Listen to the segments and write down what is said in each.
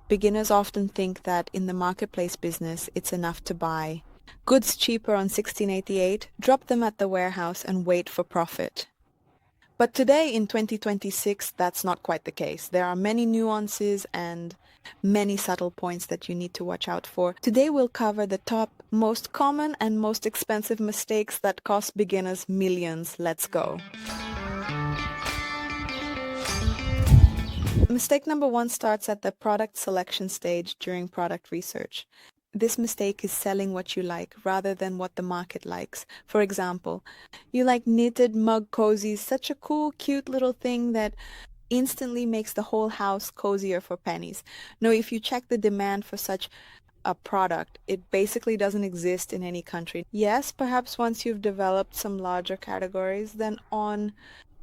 Beginners often think that in the marketplace business, it's enough to buy goods cheaper on 1688, drop them at the warehouse, and wait for profit. But today in 2026, that's not quite the case. There are many nuances and many subtle points that you need to watch out for. Today we'll cover the top most common and most expensive mistakes that cost beginners millions. Let's go. Mistake number one starts at the product selection stage during product research. This mistake is selling what you like rather than what the market likes. For example, you like knitted mug cozies, such a cool, cute little thing that instantly makes the whole house cozier for pennies. No, if you check the demand for such a product, it basically doesn't exist in any country. Yes, perhaps once you've developed some larger categories, then on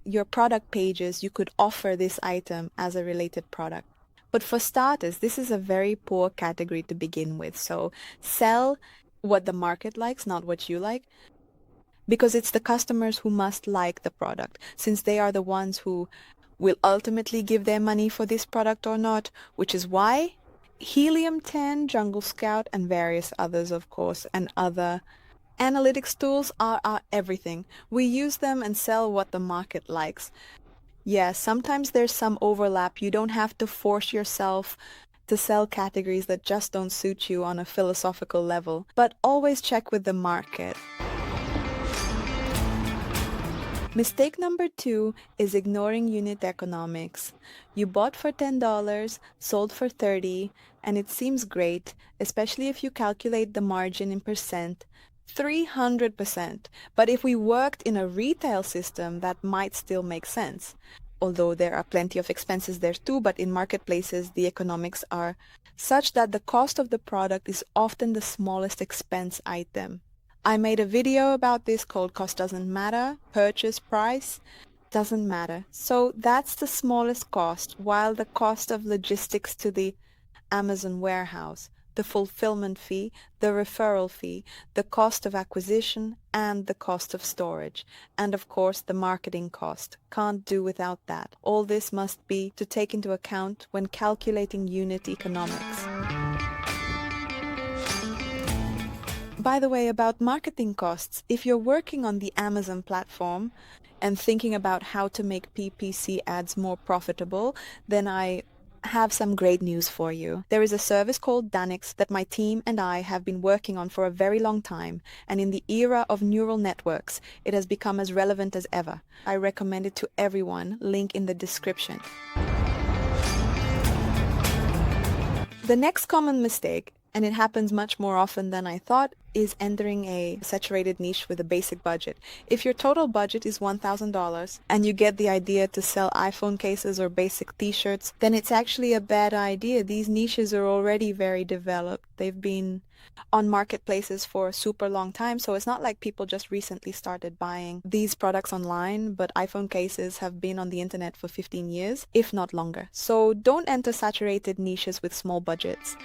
your product pages, you could offer this item as a related product. But for starters, this is a very poor category to begin with. So sell what the market likes, not what you like, because it's the customers who must like the product, since they are the ones who will ultimately give their money for this product or not, which is why Helium 10, Jungle Scout, and various others, of course, and other analytics tools are our everything. We use them and sell what the market likes. Yes, sometimes there's some overlap. You don't have to force yourself to sell categories that just don't suit you on a philosophical level, but always check with the market. Mistake number two is ignoring unit economics. You bought for $10, sold for $30, and it seems great, especially if you calculate the margin in percent. 300%. But if we worked in a retail system, that might still make sense. Although there are plenty of expenses there too, but in marketplaces, the economics are such that the cost of the product is often the smallest expense item. I made a video about this called Cost Doesn't Matter, Purchase Price doesn't matter. So that's the smallest cost, while the cost of logistics to the Amazon warehouse, the fulfillment fee, the referral fee, the cost of acquisition, and the cost of storage. And of course, the marketing cost. Can't do without that. All this must be to take into account when calculating unit economics. By the way, about marketing costs, if you're working on the Amazon platform and thinking about how to make PPC ads more profitable, then I have some great news for you. There is a service called Danix that my team and I have been working on for a very long time, and in the era of neural networks, it has become as relevant as ever. I recommend it to everyone, link in the description. The next common mistake, and it happens much more often than I thought, is entering a saturated niche with a basic budget. If your total budget is $1,000 and you get the idea to sell iPhone cases or basic t-shirts, then it's actually a bad idea. These niches are already very developed. They've been on marketplaces for a super long time, so it's not like people just recently started buying these products online, but iPhone cases have been on the internet for 15 years, if not longer. So don't enter saturated niches with small budgets.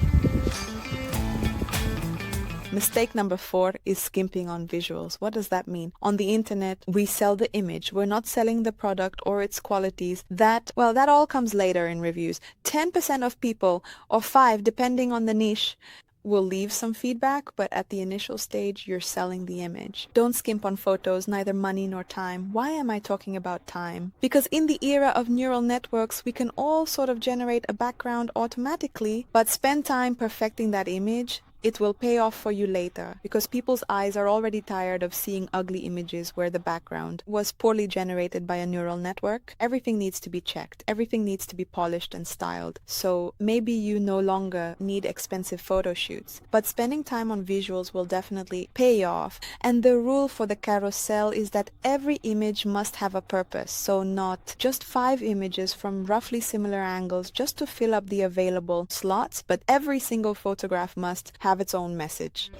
Mistake number 4 is skimping on visuals. What does that mean? On the internet, we sell the image. We're not selling the product or its qualities. That all comes later in reviews. 10% of people, or 5, depending on the niche, will leave some feedback, but at the initial stage, you're selling the image. Don't skimp on photos, neither money nor time. Why am I talking about time? Because in the era of neural networks, we can all sort of generate a background automatically, but spend time perfecting that image. It will pay off for you later, because people's eyes are already tired of seeing ugly images where the background was poorly generated by a neural network. Everything needs to be checked. Everything needs to be polished and styled. So maybe you no longer need expensive photo shoots, but spending time on visuals will definitely pay off. And the rule for the carousel is that every image must have a purpose. So not just 5 images from roughly similar angles just to fill up the available slots, but every single photograph must have its own message.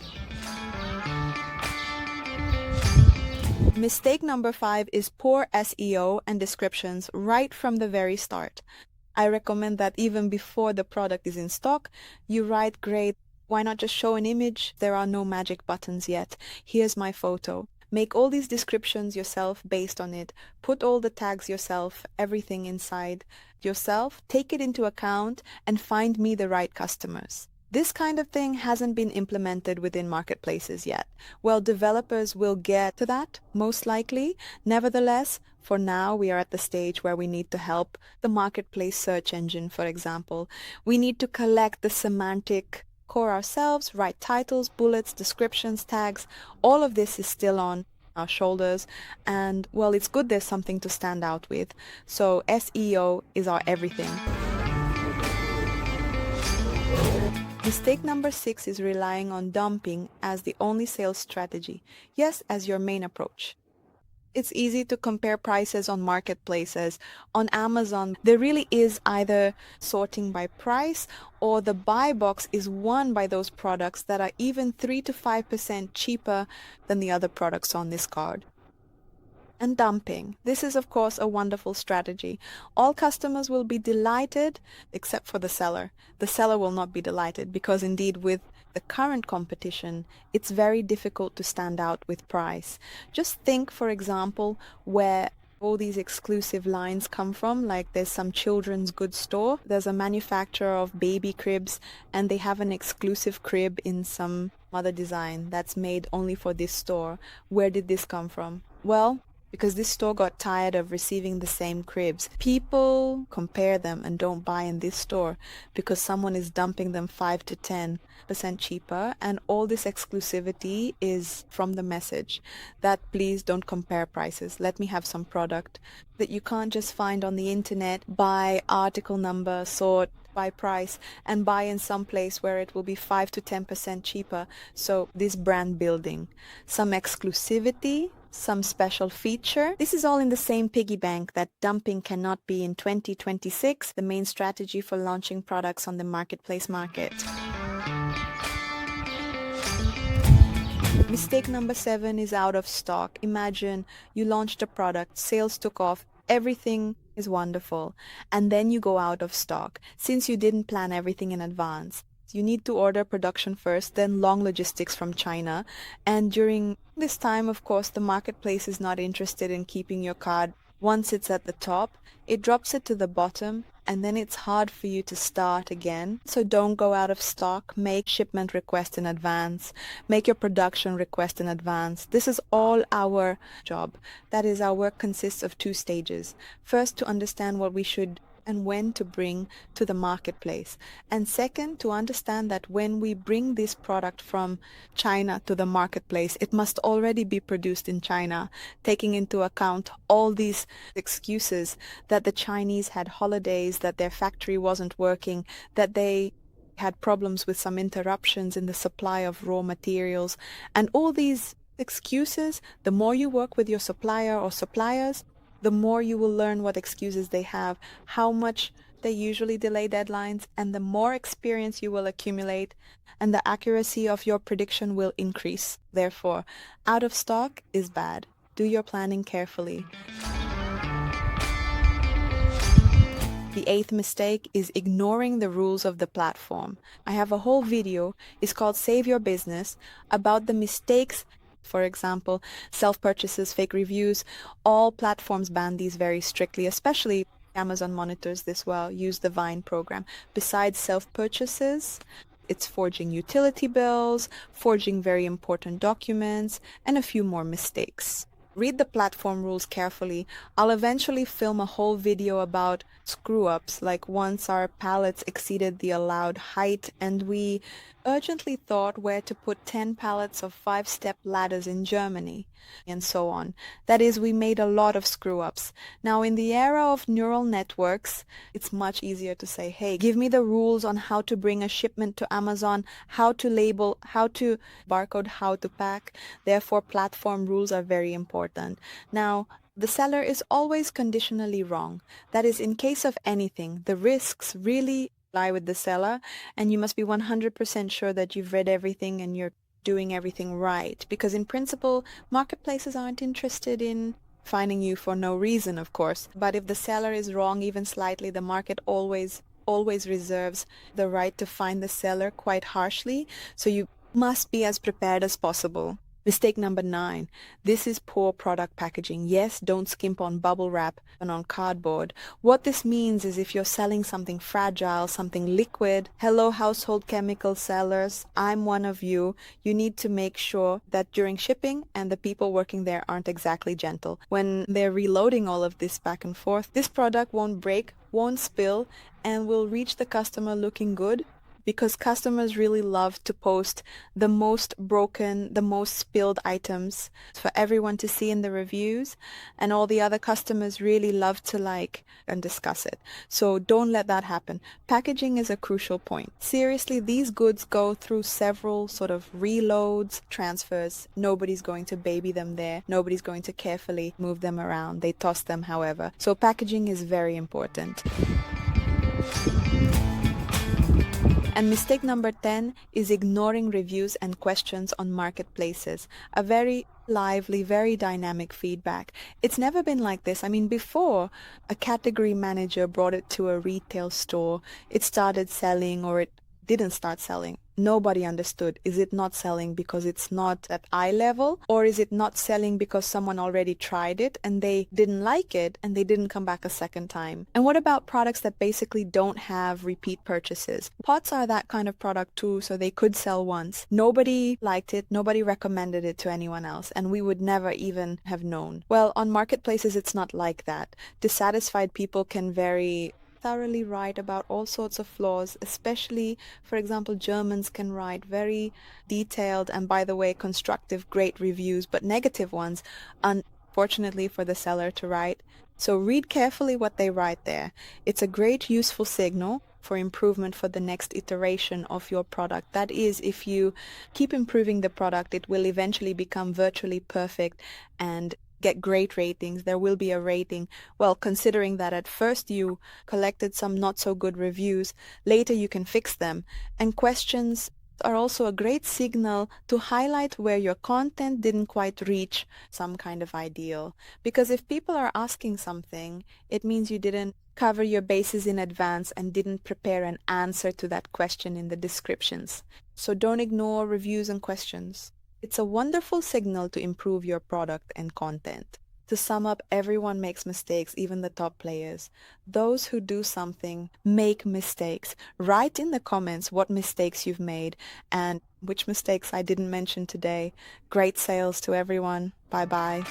Mistake number 5 is poor SEO and descriptions right from the very start. I recommend that even before the product is in stock, you write great. Why not just show an image? There are no magic buttons yet. Here's my photo. Make all these descriptions yourself based on it. Put all the tags yourself, everything inside yourself. Take it into account and find me the right customers. This kind of thing hasn't been implemented within marketplaces yet. Well, developers will get to that, most likely. Nevertheless, for now, we are at the stage where we need to help the marketplace search engine, for example. We need to collect the semantic core ourselves, write titles, bullets, descriptions, tags. All of this is still on our shoulders. And, well, it's good there's something to stand out with. So SEO is our everything. Mistake number 6 is relying on dumping as the only sales strategy. Yes, as your main approach. It's easy to compare prices on marketplaces. On Amazon, there really is either sorting by price or the buy box is won by those products that are even 3 to 5% cheaper than the other products on this card. And dumping. This is, of course, a wonderful strategy. All customers will be delighted except for the seller. The seller will not be delighted because indeed with the current competition, it's very difficult to stand out with price. Just think, for example, where all these exclusive lines come from, like there's some children's goods store, there's a manufacturer of baby cribs, and they have an exclusive crib in some other design that's made only for this store. Where did this come from? Well, because this store got tired of receiving the same cribs. People compare them and don't buy in this store because someone is dumping them 5 to 10% cheaper, and all this exclusivity is from the message that please don't compare prices. Let me have some product that you can't just find on the internet, buy article number, sort by price, and buy in some place where it will be 5 to 10% cheaper. So this brand building, some exclusivity, some special feature. This is all in the same piggy bank that dumping cannot be in 2026, the main strategy for launching products on the marketplace market. Mistake number 7 is out of stock. Imagine you launched a product, sales took off, everything is wonderful, and then you go out of stock. Since you didn't plan everything in advance, you need to order production first, then long logistics from China. And during this time, of course, the marketplace is not interested in keeping your card. Once it's at the top, it drops it to the bottom, and then it's hard for you to start again. So don't go out of stock. Make shipment request in advance. Make your production request in advance. This is all our job. That is, our work consists of 2 stages. First, to understand what we should and when to bring to the marketplace. And second, to understand that when we bring this product from China to the marketplace, it must already be produced in China, taking into account all these excuses that the Chinese had holidays, that their factory wasn't working, that they had problems with some interruptions in the supply of raw materials. And all these excuses, the more you work with your supplier or suppliers, the more you will learn what excuses they have, how much they usually delay deadlines, and the more experience you will accumulate, and the accuracy of your prediction will increase. Therefore, out of stock is bad. Do your planning carefully. The 8th mistake is ignoring the rules of the platform. I have a whole video, it's called Save Your Business, about the mistakes. For example, self-purchases, fake reviews. All platforms ban these very strictly, especially Amazon monitors this well, use the Vine program. Besides self-purchases, it's forging utility bills, forging very important documents, and a few more mistakes. Read the platform rules carefully. I'll eventually film a whole video about screw-ups, like once our pallets exceeded the allowed height and we urgently thought where to put 10 pallets of 5-step ladders in Germany, and so on. That is, we made a lot of screw-ups. Now, in the era of neural networks, it's much easier to say, hey, give me the rules on how to bring a shipment to Amazon, how to label, how to barcode, how to pack. Therefore, platform rules are very important. Now, the seller is always conditionally wrong. That is, in case of anything, the risks really lie with the seller, and you must be 100% sure that you've read everything and you're doing everything right. Because in principle, marketplaces aren't interested in finding you for no reason, of course. But if the seller is wrong even slightly, the market always reserves the right to fine the seller quite harshly. So you must be as prepared as possible. Mistake number 9. This is poor product packaging. Yes, don't skimp on bubble wrap and on cardboard. What this means is if you're selling something fragile, something liquid, hello household chemical sellers, I'm one of you. You need to make sure that during shipping and the people working there aren't exactly gentle. When they're reloading all of this back and forth, this product won't break, won't spill, and will reach the customer looking good, because customers really love to post the most broken, the most spilled items for everyone to see in the reviews, and all the other customers really love to like and discuss it. So don't let that happen. Packaging is a crucial point. Seriously, these goods go through several sort of reloads, transfers. Nobody's going to baby them there. Nobody's going to carefully move them around. They toss them, however. So packaging is very important. And mistake number 10 is ignoring reviews and questions on marketplaces. A very lively, very dynamic feedback. It's never been like this. I mean, before a category manager brought it to a retail store, it started selling or it didn't start selling. Nobody understood. Is it not selling because it's not at eye level, or is it not selling because someone already tried it and they didn't like it and they didn't come back a second time? And what about products that basically don't have repeat purchases? Pots are that kind of product too, so they could sell once. Nobody liked it, nobody recommended it to anyone else, and we would never even have known. Well, on marketplaces, it's not like that. Dissatisfied people can very thoroughly write about all sorts of flaws, especially, for example, Germans can write very detailed and, by the way, constructive, great reviews, but negative ones, unfortunately for the seller to write. So read carefully what they write there. It's a great useful signal for improvement for the next iteration of your product. That is, if you keep improving the product, it will eventually become virtually perfect and get great ratings. There will be a rating. Well, considering that at first you collected some not so good reviews, later you can fix them. And questions are also a great signal to highlight where your content didn't quite reach some kind of ideal. Because if people are asking something, it means you didn't cover your bases in advance and didn't prepare an answer to that question in the descriptions. So don't ignore reviews and questions. It's a wonderful signal to improve your product and content. To sum up, everyone makes mistakes, even the top players. Those who do something make mistakes. Write in the comments what mistakes you've made and which mistakes I didn't mention today. Great sales to everyone. Bye-bye.